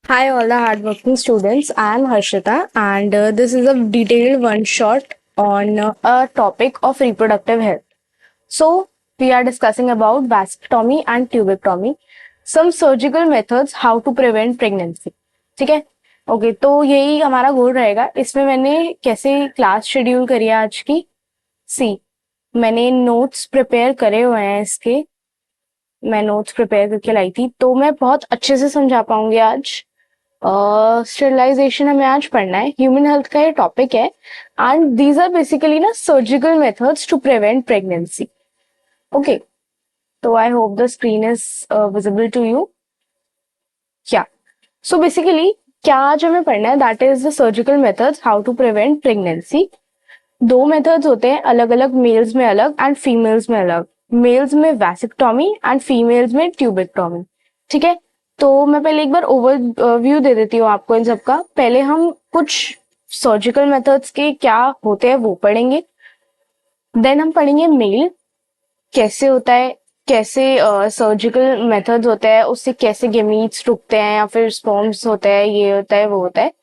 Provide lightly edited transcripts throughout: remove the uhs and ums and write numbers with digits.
Hi, all the hardworking students. I am Harshita, and this is a detailed one shot on a topic of reproductive health. So, we are discussing about vasectomy and tubectomy, some surgical methods how to prevent pregnancy. ठीक है? Okay, तो यही हमारा गोल रहेगा. इसमें मैंने कैसे class schedule करी है आज की. सी, मैंने नोट्स प्रिपेयर करे हुए हैं इसके. मैं नोट्स प्रिपेयर करके लाई थी, तो मैं बहुत अच्छे से समझा पाऊंगी आज. स्टेरिलाइजेशन हमें आज पढ़ना है. ह्यूमन हेल्थ का ये टॉपिक है एंड दीज आर बेसिकली ना surgical methods to prevent pregnancy. Okay, तो I hope the screen is visible to you. क्या सो बेसिकली क्या आज हमें पढ़ना है, that is the surgical methods how to prevent pregnancy. दो मेथड्स होते हैं अलग अलग, मेल्स में अलग एंड फीमेल्स में अलग. मेल्स में वैसेक्टोमी एंड फीमेल्स में ट्यूबेक्टोमी. ठीक है, तो मैं पहले एक बार ओवरव्यू दे देती हूँ आपको इन सबका. पहले हम कुछ सर्जिकल मेथड्स के क्या होते हैं वो पढ़ेंगे. देन हम पढ़ेंगे मेल कैसे होता है, कैसे सर्जिकल मेथड्स होते हैं, उससे कैसे गेमीट्स रुकते हैं या फिर स्पर्म्स होते हैं, ये होता है वो होता है.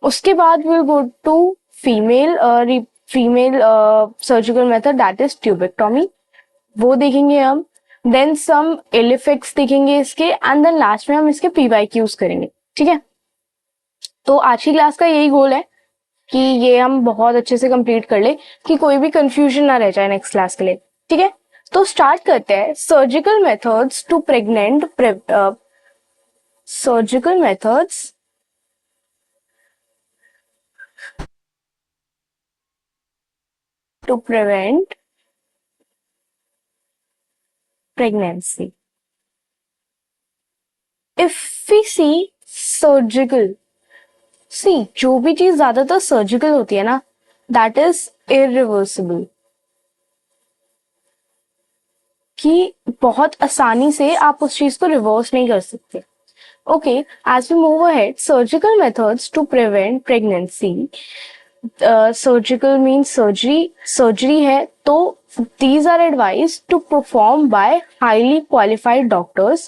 उसके बाद will go to female female surgical method that is tubectomy, वो देखेंगे हम. देन सम इल इफेक्ट्स देखेंगे इसके एंड देन लास्ट में हम इसके पीवाईक्यूज करेंगे. ठीक है, तो आज की क्लास का यही गोल है कि ये हम बहुत अच्छे से कंप्लीट कर ले, कि कोई भी कंफ्यूजन ना रह जाए नेक्स्ट क्लास के लिए. ठीक है, तो स्टार्ट करते हैं. Surgical methods to pregnant surgical methods to prevent pregnancy. If we see surgical, see जो भी चीज ज्यादातर सर्जिकल होती है ना, दैट इज इरिवर्सिबल, कि बहुत आसानी से आप उस चीज को रिवर्स नहीं कर सकते. Okay, as we move ahead, surgical methods to prevent pregnancy. Surgical means surgery है, तो these are advised to perform by highly qualified doctors.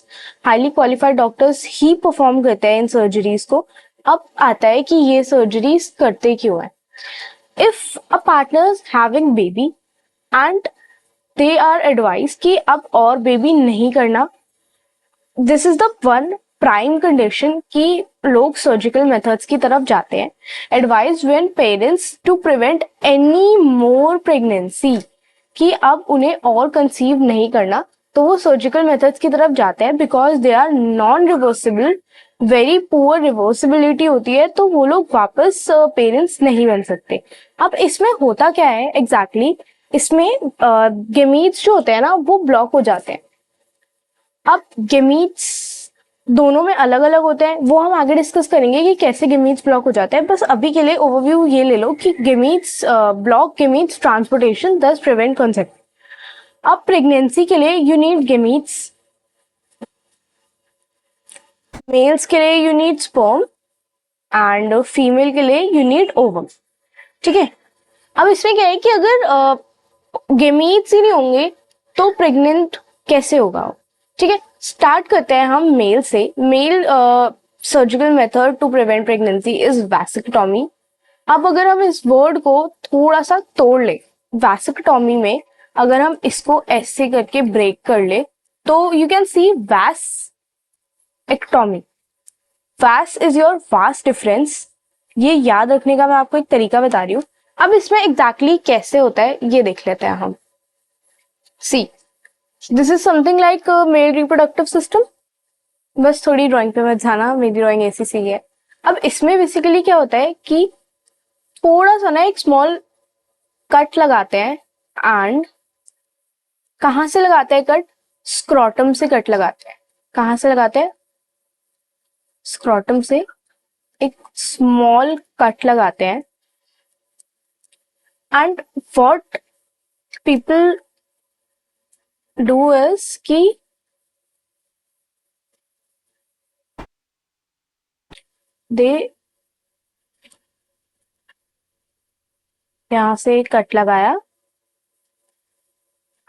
highly qualified doctors he perform करते हैं इन सर्जरीज को. अब आता है कि ये सर्जरीज करते क्यों है. if a partner is having baby and they are advised कि अब और बेबी नहीं करना, this is the one prime condition कि लोग सर्जिकल मेथड्स की तरफ जाते हैं. Advise when parents to prevent any more pregnancy, कि अब उन्हें और कंसीव नहीं करना, तो वो सर्जिकल मेथड्स की तरफ जाते हैं because they are non reversible. Very poor reversibility होती है, तो वो लोग वापस पेरेंट्स नहीं बन सकते. अब इसमें होता क्या है एग्जैक्टली इसमें गेमीट्स जो होते हैं ना वो ब्लॉक हो जाते हैं. अब गेमीट्स दोनों में अलग अलग होते हैं, वो हम आगे डिस्कस करेंगे कि कैसे गेमीट्स ब्लॉक हो जाते हैं. बस अभी के लिए ओवरव्यू ये ले लो कि गेमीट्स ब्लॉक गेमीट्स ट्रांसपोर्टेशन दस प्रिवेंट कंसेप्ट. अब प्रेगनेंसी के लिए यू नीड गेमीट्स, मेल्स के लिए you need sperm and female के लिए यू नीड ओवम. ठीक है, अब इसमें क्या है कि अगर गेमीट्स ही नहीं होंगे तो प्रेग्नेंट कैसे होगा. ठीक है, स्टार्ट करते हैं हम मेल से. Male surgical method to prevent pregnancy is vasectomy. अब अगर हम इस वर्ड को थोड़ा सा तोड़ ले, वैसेक्टोमी में अगर हम इसको ऐसे करके ब्रेक कर ले, तो यू कैन सी वैस एक्टोमी. वैस इज योर वास्ट डिफरेंस. ये याद रखने का मैं आपको एक तरीका बता रही हूँ. अब इसमें एग्जैक्टली कैसे होता है ये देख लेते हैं हम. See, this is something like male reproductive system. बस थोड़ी ड्राइंग पे मत जाना, मेरी ड्राइंग ऐसी सी है. अब इसमें बेसिकली क्या होता है कि थोड़ा सा ना एक स्मॉल कट लगाते हैं. एंड कहां से लगाते हैं कट? स्क्रॉटम से कट लगाते हैं. कहां से लगाते हैं? स्क्रॉटम से एक स्मॉल कट लगाते हैं. And what people do is कि दे यहां से कट लगाया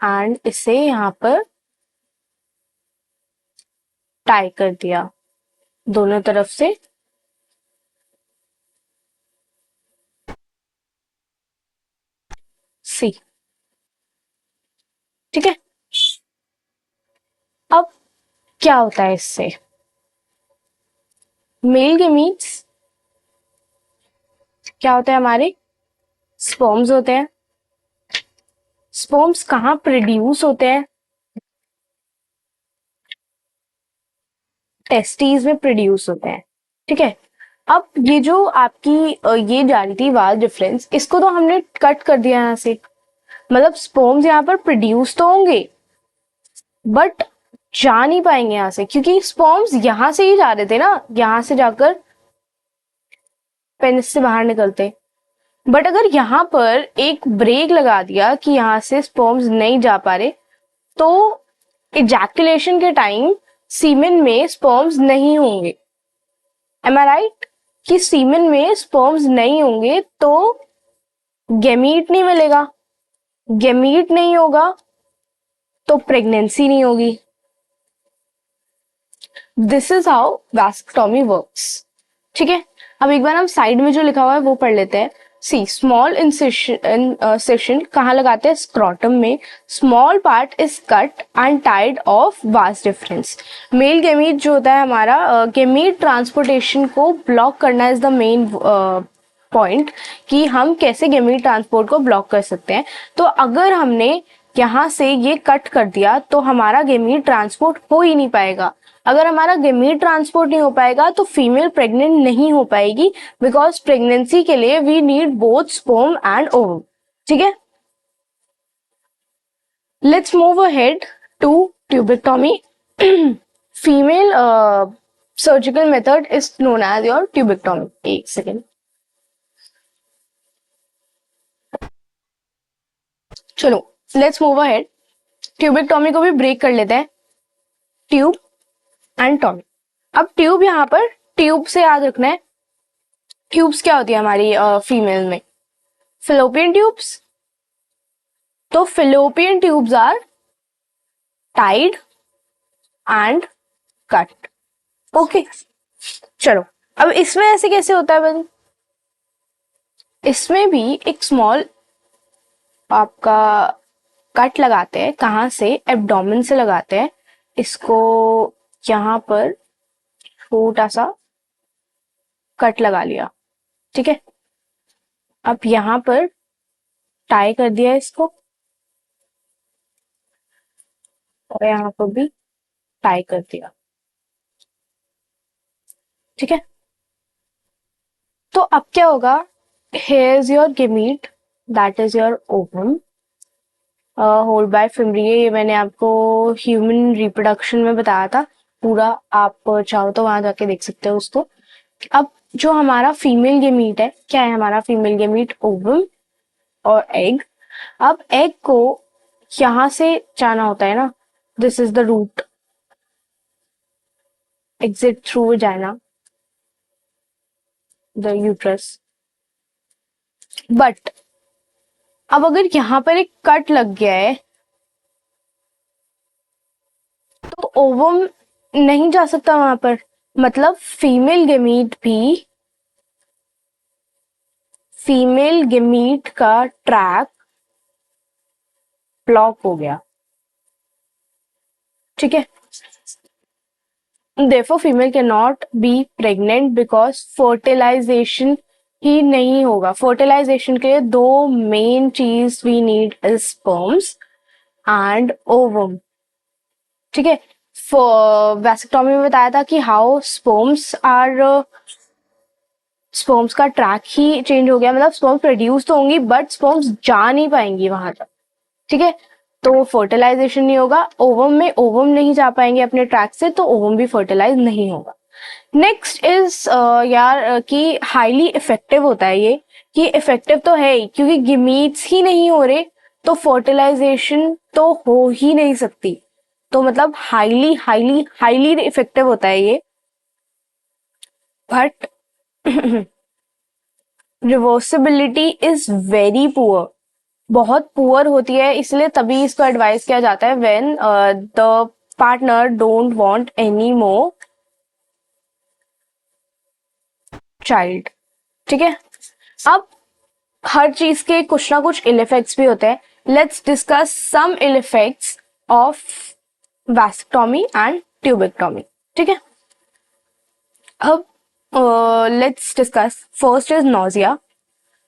एंड इसे यहां पर टाई कर दिया दोनों तरफ से. सी, ठीक है। अब क्या होता है इससे, मेल गेमीट्स क्या होते हैं हमारे, स्पर्म्स होते हैं। स्पर्म्स कहाँ प्रोड्यूस होते हैं, टेस्टीज में प्रोड्यूस होते हैं, ठीक है। अब ये जो आपकी ये जा रही थी वाल डिफरेंस, इसको तो हमने कट कर दिया यहाँ से, मतलब स्पर्म्स यहाँ पर प्रोड्यूस तो होंगे बट जा नहीं पाएंगे यहाँ से, क्योंकि स्पर्म्स यहाँ से ही जा रहे थे ना, यहाँ से जाकर पेनिस से बाहर निकलते। बट अगर यहाँ पर एक ब्रेक लगा दिया कि यहाँ से स्पर्म्स नहीं जा पा रहे, तो इजैकुलेशन के टाइम सीमेन में स्पर्म्स नहीं होंगे। एम आई राइट, कि सीमेन में स्पर्म्स नहीं होंगे तो गेमीट नहीं मिलेगा, गेमीट नहीं होगा तो प्रेगनेंसी नहीं होगी। दिस इज हाउ वैस्क्टोमी वर्क्स, ठीक है। अब एक बार हम साइड में जो लिखा हुआ है वो पढ़ लेते हैं। सी, स्मॉल इंसिशन कहाँ लगाते हैं, स्क्रॉटम में। Small part is cut and tied of vas deferens. Male gamete जो होता है हमारा, गेमीट ट्रांसपोर्टेशन को ब्लॉक करना इज द मेन पॉइंट, कि हम कैसे गेमीट ट्रांसपोर्ट को ब्लॉक कर सकते हैं। तो अगर हमने यहाँ से ये कट कर दिया तो हमारा गेमीट ट्रांसपोर्ट हो ही नहीं पाएगा। अगर हमारा गेमीट ट्रांसपोर्ट नहीं हो पाएगा तो फीमेल प्रेग्नेंट नहीं हो पाएगी, बिकॉज प्रेगनेंसी के लिए we need both sperm and ovum, ठीक है। Let's move ahead to tubectomy. Female surgical method is known as your tubectomy. एक सेकेंड, चलो लेट्स मूव अहेड। ट्यूबेक्टोमी को भी ब्रेक कर लेते हैं, ट्यूब एंड टॉमी। अब ट्यूब यहाँ पर, ट्यूब से याद रखना है, ट्यूब्स क्या होती है हमारी फीमेल में, फिलोपियन ट्यूब्स। तो fallopian tubes are tied and cut, okay. चलो अब इसमें ऐसे कैसे होता है बन, इसमें भी एक स्मॉल आपका कट लगाते हैं, कहाँ से, एब्डोमेन से लगाते हैं इसको, यहाँ पर छोटा सा कट लगा लिया, ठीक है। अब यहाँ पर टाई कर दिया इसको, और यहाँ पर भी टाई कर दिया, ठीक है। तो अब क्या होगा, here is your gamete, that is your ovum, hold by fimbria. ये मैंने आपको ह्यूमन रिप्रोडक्शन में बताया था पूरा, आप चाहो तो वहां जाके देख सकते हो उसको। अब जो हमारा फीमेल गेमीट है, क्या है हमारा फीमेल गेमीट, ओवम और एग। अब एग को यहां से जाना होता है ना, this is the route, exit through vagina the uterus. But अब अगर यहाँ पर एक कट लग गया है तो ओवम नहीं जा सकता वहां पर, मतलब फीमेल गेमीट का ट्रैक ब्लॉक हो गया, ठीक है। Therefore female can not be pregnant because fertilisation ही नहीं होगा। फर्टिलाइजेशन के लिए दो मेन चीज we need is sperms and ovum, ठीक है। वैसेक्टोमी में बताया था कि हाउ स्पर्म्स का ट्रैक ही चेंज हो गया, मतलब स्पर्म्स प्रोड्यूस तो होंगी बट स्पर्म्स जा नहीं पाएंगी वहां तक, ठीक है। तो फर्टिलाइजेशन नहीं होगा, ओवम में ओवम नहीं जा पाएंगे अपने ट्रैक से, तो ओवम भी फर्टिलाइज नहीं होगा। नेक्स्ट इज यार कि हाईली इफेक्टिव होता है ये, कि इफेक्टिव तो है ही क्योंकि गिमीट्स ही नहीं हो रहे तो फर्टिलाइजेशन तो हो ही नहीं सकती, तो मतलब हाईली हाईली हाईली इफेक्टिव होता है ये। But reversibility is very poor, बहुत पुअर होती है, इसलिए तभी इसको एडवाइस किया जाता है when the partner don't want any more child, ठीक है। अब हर चीज के कुछ ना कुछ इल इफेक्ट्स भी होते हैं. Let's discuss some ill effects of vasectomy and tubectomy. ठीक है, अब let's discuss. First is nausea,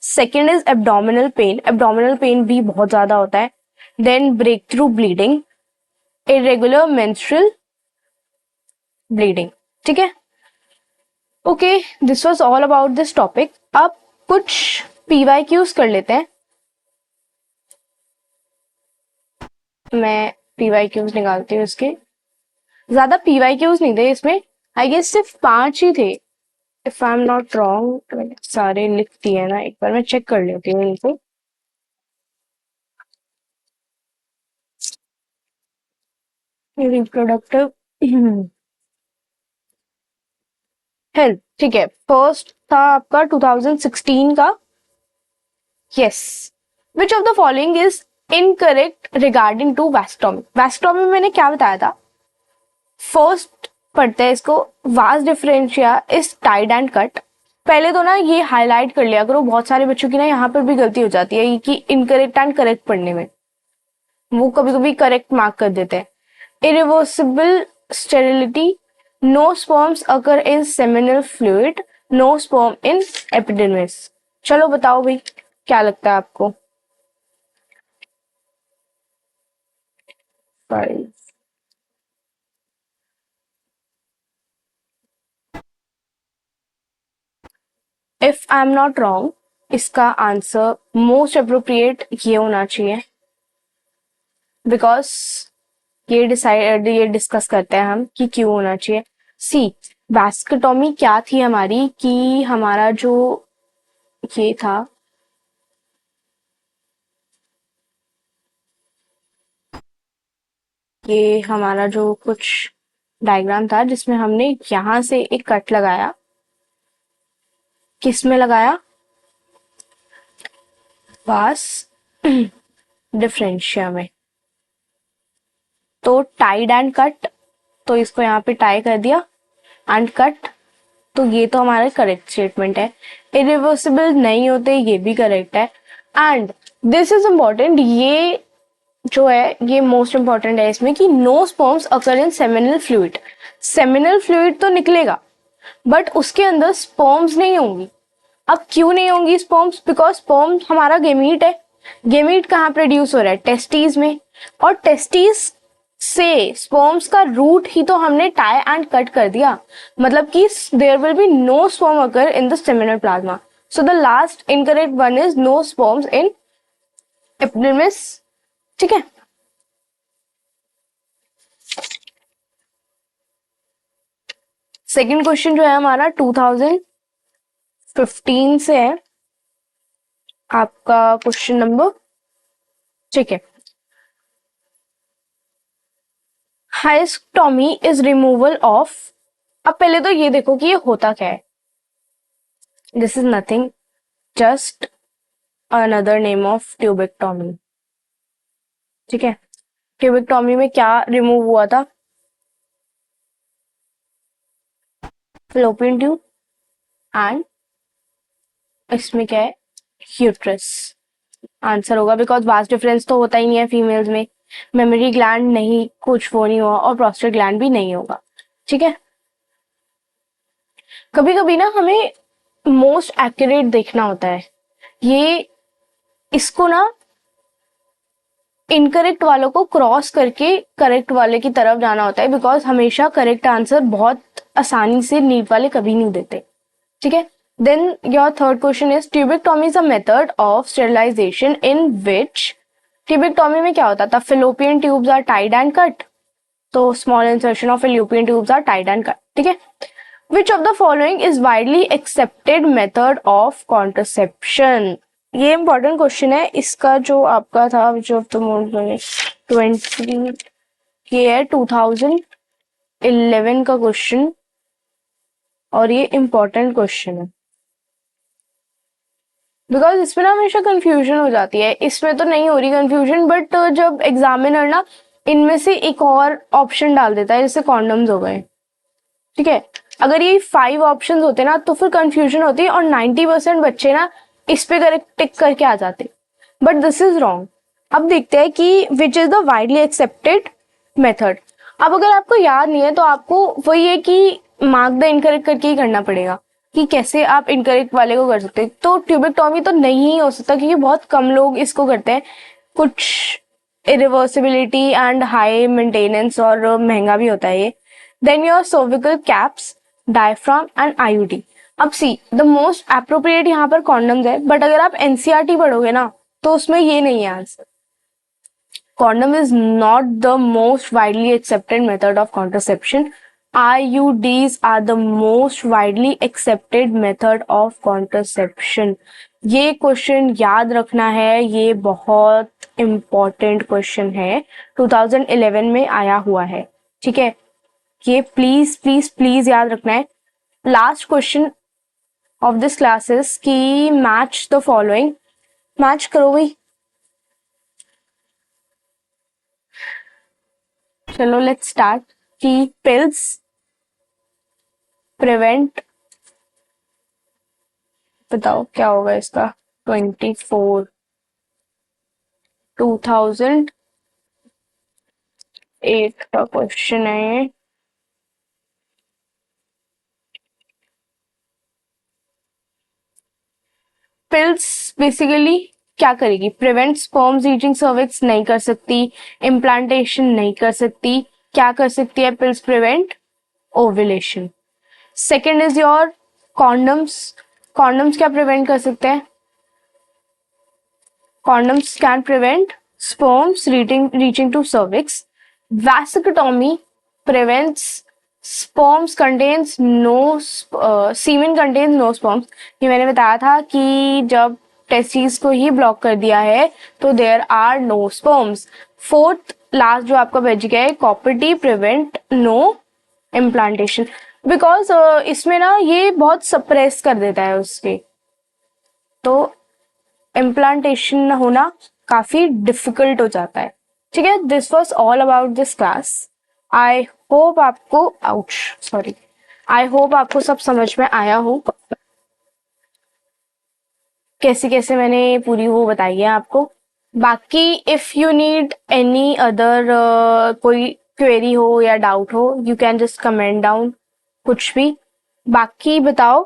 second is abdominal pain. Abdominal pain भी बहुत ज्यादा होता है. Then break through bleeding, irregular menstrual bleeding. ठीक है, okay, this was all about this topic. अब कुछ पीवाईक्यूज कर लेते हैं. मैं पीवाईक्यूज निकालती हूँ इसके. ज्यादा पीवाईक्यूज नहीं थे इसमें, आई गेस सिर्फ 5 ही थे if I am not wrong. मैंने सारे लिख दिए ना, एक बार मैं चेक कर लेती हूँ इनको. Reproductive health. ठीक है, फर्स्ट था आपका 2016 का. Yes, which of the following is incorrect regarding to vasectomy. Vasectomy में मैंने क्या बताया था. फर्स्ट पढ़ते हैं इसको. वास differentia is tied and cut. पहले तो ना ये हाईलाइट कर लिया करो, बहुत सारे बच्चों की ना यहाँ पर भी गलती हो जाती है कि इनकरेक्ट एंड करेक्ट पढ़ने में, वो कभी कभी करेक्ट मार्क कर देते हैं. Irreversible sterility, no sperms occur in seminal fluid, no sperm in epidermis. चलो बताओ भाई, क्या लगता है आपको. 5. If I am not wrong, इसका आंसर मोस्ट अप्रोप्रिएट ये होना चाहिए, बिकॉज ये डिस्कस करते हैं हम कि क्यों होना चाहिए. सी, वैस्क्टोमी क्या थी हमारी, कि हमारा जो ये था, ये हमारा जो कुछ डायग्राम था जिसमें हमने यहां से एक कट लगाया. किस में लगाया, वास डिफरेंशिया में. तो टाइड एंड कट, तो इसको यहाँ पे टाई कर दिया एंड कट. तो ये तो हमारा करेक्ट स्टेटमेंट है. इरिवर्सिबल नहीं होते, ये भी करेक्ट है. एंड दिस इज इम्पोर्टेंट, ये जो है ये मोस्ट इंपॉर्टेंट है इसमें, कि no sperms occur in seminal fluid. Seminal fluid तो निकलेगा बट उसके अंदर स्पर्म्स नहीं होंगी. अब क्यों नहीं होंगी स्पर्म्स, बिकॉज स्पर्म हमारा गेमीट है. गेमीट कहाँ प्रोड्यूस हो रहा है, टेस्टीज में. और टेस्टीज से स्पर्म्स का रूट ही तो हमने टाई एंड कट कर दिया, मतलब कि there will be no sperm occur in the seminal plasma. So the last incorrect one is no sperms in epidermis. ठीक है, सेकंड क्वेश्चन जो है हमारा 2015 से है, आपका क्वेश्चन नंबर. ठीक है, हाइस्टोमी इज रिमूवल ऑफ. अब पहले तो ये देखो कि ये होता क्या है. This is nothing, just another name of tubectomy. ठीक है, ट्यूबेक्टोमी में क्या रिमूव हुआ था, फैलोपियन ट्यूब एंड इसमें क्या है, यूट्रस. आंसर होगा, बिकॉज वास्ट डिफरेंस तो होता ही नहीं है फीमेल्स में. मेमोरी ग्लैंड नहीं, कुछ वो नहीं हुआ, और प्रोस्टेट ग्लैंड भी नहीं होगा. ठीक है, कभी कभी ना हमें मोस्ट एक्यूरेट देखना होता है. ये इसको ना इनकरेक्ट वालों को क्रॉस करके करेक्ट वाले की तरफ जाना होता है, बिकॉज हमेशा करेक्ट आंसर बहुत आसानी से नीट वाले कभी नहीं देते. ठीक है, then your third question is tubectomy is a method of sterilisation in which. Tubectomy में क्या होता था, fallopian tubes are tied and cut. तो small insertion of fallopian tubes are tied and cut. ठीक है, which of the following is widely accepted method of contraception. ये important question है. इसका जो आपका था विच ऑफ द मोड 20, ये है 2011 का क्वेश्चन, और ये इंपॉर्टेंट क्वेश्चन है बिकॉज इसमें ना हमेशा कंफ्यूजन हो जाती है. इसमें तो नहीं हो रही कंफ्यूजन, बट जब एग्जामिनर ना इनमें से एक और ऑप्शन डाल देता है, जैसे कॉन्डम्स हो गए. ठीक है, अगर ये 5 ऑप्शंस होते ना तो फिर कंफ्यूजन होती है, और 90% बच्चे ना इस पे टिक करके आ जाते, बट दिस इज रॉन्ग। अब देखते हैं कि which is the widely accepted method. अब अगर आपको याद नहीं है तो आपको वही है कि मार्क द इनकरेक्ट करके ही करना पड़ेगा कि कैसे आप इनकरेक्ट वाले को कर सकते हैं। तो ट्यूबेक्टोमी तो नहीं हो सकता क्योंकि बहुत कम लोग इसको करते हैं, कुछ इरिवर्सिबिलिटी एंड हाई मेंटेनेंस और महंगा भी होता है ये। Then your cervical caps, diaphragm and IUD. अब सी द मोस्ट अप्रोप्रिएट यहाँ पर कॉन्डम्स है, बट अगर आप एनसीईआरटी पढ़ोगे ना तो उसमें ये नहीं है answer. Condom is not the most widely accepted method of contraception. IUDs are the most widely accepted method of contraception. ये क्वेश्चन याद रखना है, ये बहुत इम्पोर्टेंट क्वेश्चन है, 2011 में आया हुआ है, ठीक है। ये प्लीज प्लीज प्लीज याद रखना है। Last question of this classes की मैच द फॉलोइंग। मैच करो भाई। चलो लेट्स स्टार्ट। कि पिल्स प्रिवेंट, बताओ क्या होगा इसका। 2008 का क्वेश्चन है ये। पिल्स बेसिकली क्या करेगी? प्रिवेंट स्पर्म्स रीचिंग सर्विक्स नहीं कर सकती, इम्प्लांटेशन नहीं कर सकती। क्या कर सकती है pills? Prevent ovulation. Second is your condoms. Condoms क्या प्रिवेंट कर सकते हैं? Condoms can prevent sperms reaching to cervix. Vasectomy prevents sperms contains no semen contains no sperms. ये मैंने बताया था कि जब टेस्टिस को ही ब्लॉक कर दिया है तो there are no sperms. Fourth last जो आपका बच गया है, copper T prevent no implantation, because इसमें ना ये बहुत सप्रेस कर देता है उसके, तो इम्प्लांटेशन होना काफी डिफिकल्ट हो जाता है, ठीक है। This was all about this class. I hope आपको आई होप आपको सब समझ में आया हो, कैसे कैसे मैंने पूरी वो बताई है आपको। बाकी if you need any other कोई क्वेरी हो या डाउट हो, you can just comment down कुछ भी। बाकी बताओ।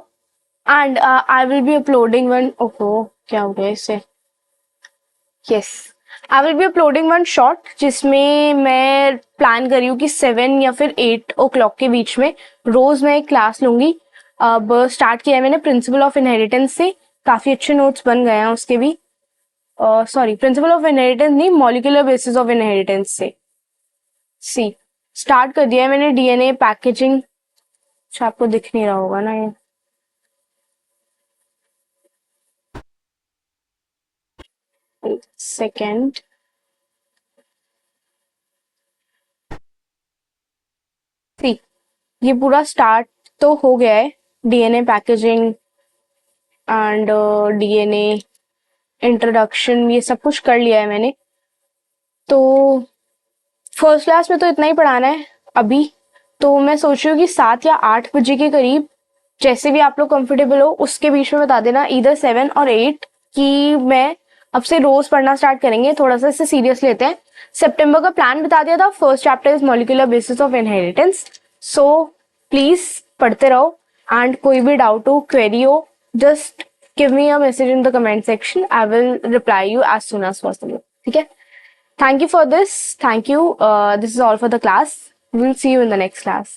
And I will be uploading one, ओहो क्या हो गया इससे, yes I will be uploading one short जिसमें मैं प्लान कर रही हूँ कि 7 या फिर 8 o'clock के बीच में रोज मैं एक क्लास लूंगी। अब स्टार्ट किया है मैंने प्रिंसिपल ऑफ इनहेरिटेंस से, काफी अच्छे नोट्स बन गए हैं उसके भी। सॉरी प्रिंसिपल ऑफ इनहेरिटेंस नहीं, मॉलिक्यूलर बेसिस ऑफ इनहेरिटेंस से सी स्टार्ट कर दिया है मैंने। डीएनए पैकेजिंग, अच्छा आपको दिख नहीं रहा होगा ना ये, सेकेंड। सी ये पूरा स्टार्ट तो हो गया है, DNA packaging and DNA introduction ये सब कुछ कर लिया है मैंने। तो फर्स्ट क्लास में तो इतना ही पढ़ाना है अभी। तो मैं सोच रही हूँ कि 7 या 8 बजे के करीब, जैसे भी आप लोग कंफर्टेबल हो उसके बीच में बता देना, इधर 7 और 8 की मैं अब से रोज पढ़ना स्टार्ट करेंगे, थोड़ा सा इसे सीरियस लेते हैं। सितंबर का प्लान बता दिया था, first chapter is molecular basis of inheritance. So please पढ़ते रहो एंड कोई भी डाउट हो, क्वेरी हो, just give me a message in the comment section, I will reply you as soon as possible, ठीक है। Thank you for this. Thank you. This is all for the class. We'll see you in the next class.